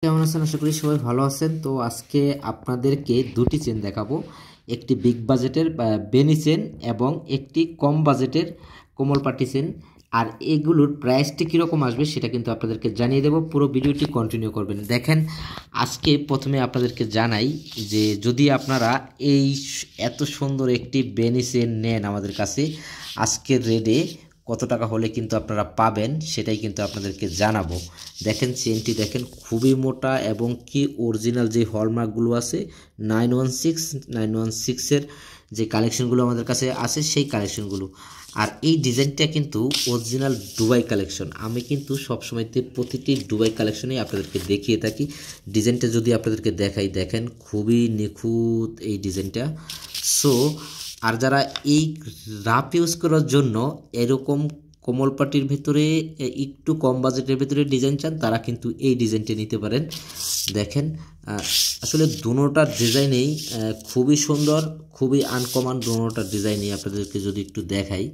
কেমন আছেন? আশা করি সবাই ভালো আছেন। তো আজকে আপনাদেরকে দুটি চেন দেখাবো, একটি বিগ বাজেটের বেনি চেন এবং একটি কম বাজেটের কোমল পাটি চেন। আর এগুলোর প্রাইসটি কীরকম আসবে সেটা কিন্তু আপনাদেরকে জানিয়ে দেবো। পুরো ভিডিওটি কন্টিনিউ করবেন। দেখেন, আজকে প্রথমে আপনাদেরকে জানাই যে যদি আপনারা এই এত সুন্দর একটি বেনি চেন নেন আমাদের কাছে, আজকের রেটে কত টাকা হলে কিন্তু আপনারা পাবেন সেটাই কিন্তু আপনাদেরকে জানাবো। দেখেন চেনটি দেখেন, খুবই মোটা এবং কি অরিজিনাল যে হলমার্কগুলো আছে 916 যে কালেকশনগুলো আমাদের কাছে আছে সেই কালেকশনগুলো। আর এই ডিজাইনটা কিন্তু অরিজিনাল দুবাই কালেকশন। আমি কিন্তু সবসময়তে প্রতিটি দুবাই কালেকশনেই আপনাদেরকে দেখিয়ে থাকি। ডিজাইনটা যদি আপনাদেরকে দেখাই, দেখেন খুবই নিখুঁত এই ডিজাইনটা। সো আর যারা এই রাফ ইউজ করার জন্য এরকম কোমল পাটির ভিতরে একটু কম বাজেটের ভিতরে ডিজাইন চান, তারা কিন্তু এই ডিজাইনটা নিতে পারেন। দেখেন আসলে দুটোটার ডিজাইনেই খুবই সুন্দর, খুবই আনকমন দুটোটার ডিজাইনই আপনাদেরকে যদি একটু দেখাই,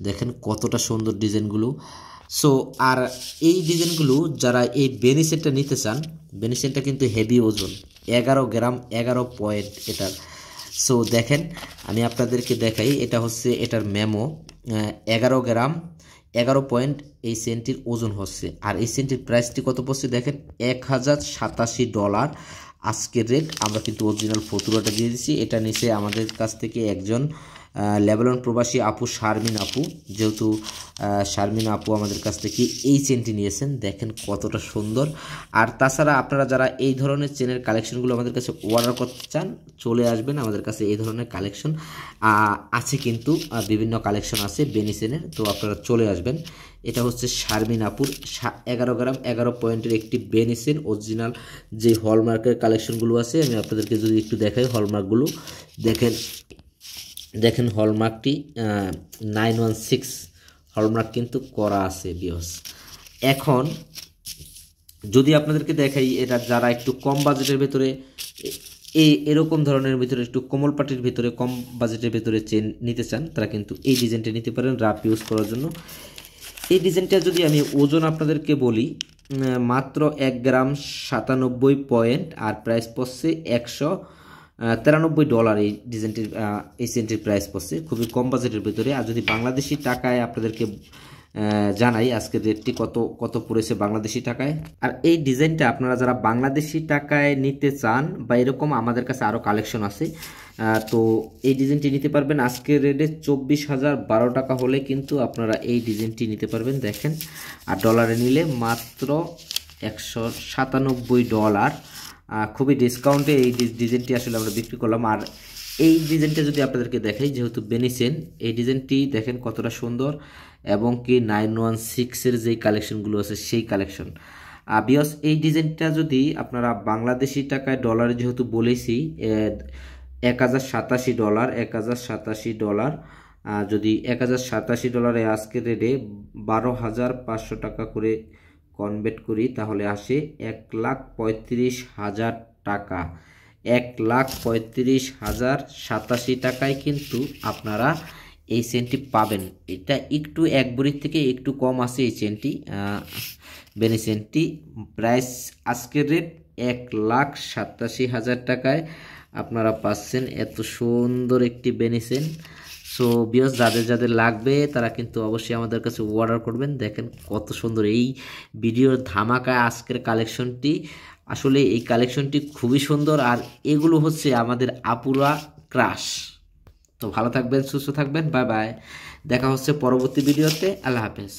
দেখেন কতটা সুন্দর ডিজাইনগুলো। সো আর এই ডিজাইনগুলো যারা এই বেনি সেটটা নিতে চান, বেনি সেটটা কিন্তু হেভি ওজন, 11 গ্রাম 11 পয়েন্ট এটার। সো দেখেন আমি আপনাদেরকে দেখাই, এটা হচ্ছে এটার মেমো, 11 গ্রাম 11 পয়েন্ট এই সেন্টির ওজন হচ্ছে। আর এই সেন্টির প্রাইসটি কত পড়ছে দেখেন, $1087 আজকের রেট। আমরা কিন্তু অরিজিনাল ফতুয়াটা দিয়ে দিচ্ছি। এটা নিচে আমাদের কাছ থেকে একজন লেবানন প্রবাসী আপু শারমিন আপু, যেহেতু শারমিন আপু আমাদের কাছ থেকে এই চেনটি নিয়েছেন। দেখেন কতটা সুন্দর। আর তাছাড়া আপনারা যারা এই ধরনের চেনের কালেকশনগুলো আমাদের কাছে অর্ডার করতে চান, চলে আসবেন আমাদের কাছে। এই ধরনের কালেকশন আছে কিন্তু বিভিন্ন কালেকশন আছে বেনি চেনের, তো আপনারা চলে আসবেন। এটা হচ্ছে শারমিন আপুর 11 গ্রাম 11 পয়েন্টের একটি বেনি চেন, অরিজিনাল যে হলমার্কের কালেকশনগুলো আছে আমি আপনাদেরকে যদি একটু দেখাই হলমার্কগুলো, দেখেন দেখেন হলমার্কটি 916 হলমার্ক কিন্তু করা আছে বিয়স। এখন যদি আপনাদেরকে দেখাই, এটা যারা একটু কম বাজেটের ভেতরে এরকম ধরনের ভিতরে একটু কোমল পাটির ভিতরে কম বাজেটের ভিতরে চেন নিতে চান, তারা কিন্তু এই ডিজাইনটা নিতে পারেন রাফ ইউজ করার জন্য। এই ডিজাইনটা যদি আমি ওজন আপনাদেরকে বলি, মাত্র 1 গ্রাম 97 পয়েন্ট, আর প্রাইস পড়ছে $193 এই ডিজাইনটির এই সেন্টির প্রাইস পড়ছে, খুবই কম বাজেটের ভিতরে। আর যদি বাংলাদেশি টাকায় আপনাদেরকে জানাই আজকের রেটটি কত পড়েছে বাংলাদেশি টাকায়। আর এই ডিজাইনটা আপনারা যারা বাংলাদেশি টাকায় নিতে চান বা এরকম আমাদের কাছে আরও কালেকশন আছে, তো এই ডিজাইনটি নিতে পারবেন আজকের রেটে 24,012 টাকা হলে কিন্তু আপনারা এই ডিজাইনটি নিতে পারবেন। দেখেন, আর ডলারে নিলে মাত্র $197। খুবই ডিসকাউন্টে এই ডিজাইনটি আসলে আমরা বিক্রি করলাম। আর এই ডিজাইনটা যদি আপনাদেরকে দেখাই, যেহেতু বেনি চেন, এই ডিজাইনটি দেখেন কতটা সুন্দর এবং কি 916 যেই কালেকশনগুলো আছে সেই কালেকশন। বিকজ এই ডিজাইনটা যদি আপনারা বাংলাদেশি টাকায় ডলারে যেহেতু বলেছি $1087, যদি $1087 আজকের রেটে 12,500 টাকা করে কনভার্ট করি, তাহলে আসে 1,35,000 টাকা। 1,35,087 টাকায় কিন্তু আপনারা এই চেনটি পাবেন। এটা একটু এক ভরির থেকে একটু কম আছে এই চেনটি, বেনি চেনটি। প্রাইস আজকের রেট 1,87,000 টাকায় আপনারা পাচ্ছেন এত সুন্দর একটি বেনি চেন। সো বিয়স যাদের যাদের লাগবে তারা কিন্তু অবশ্যই আমাদের কাছে অর্ডার করবেন। দেখেন কত সুন্দর এই ভিডিওর ধামাকায় আজকের কালেকশনটি, আসলে এই কালেকশনটি খুবই সুন্দর। আর এগুলো হচ্ছে আমাদের আপুরা ক্রাশ। তো ভালো থাকবেন, সুস্থ থাকবেন, বাই বাই। দেখা হচ্ছে পরবর্তী ভিডিওতে। আল্লাহ হাফেজ।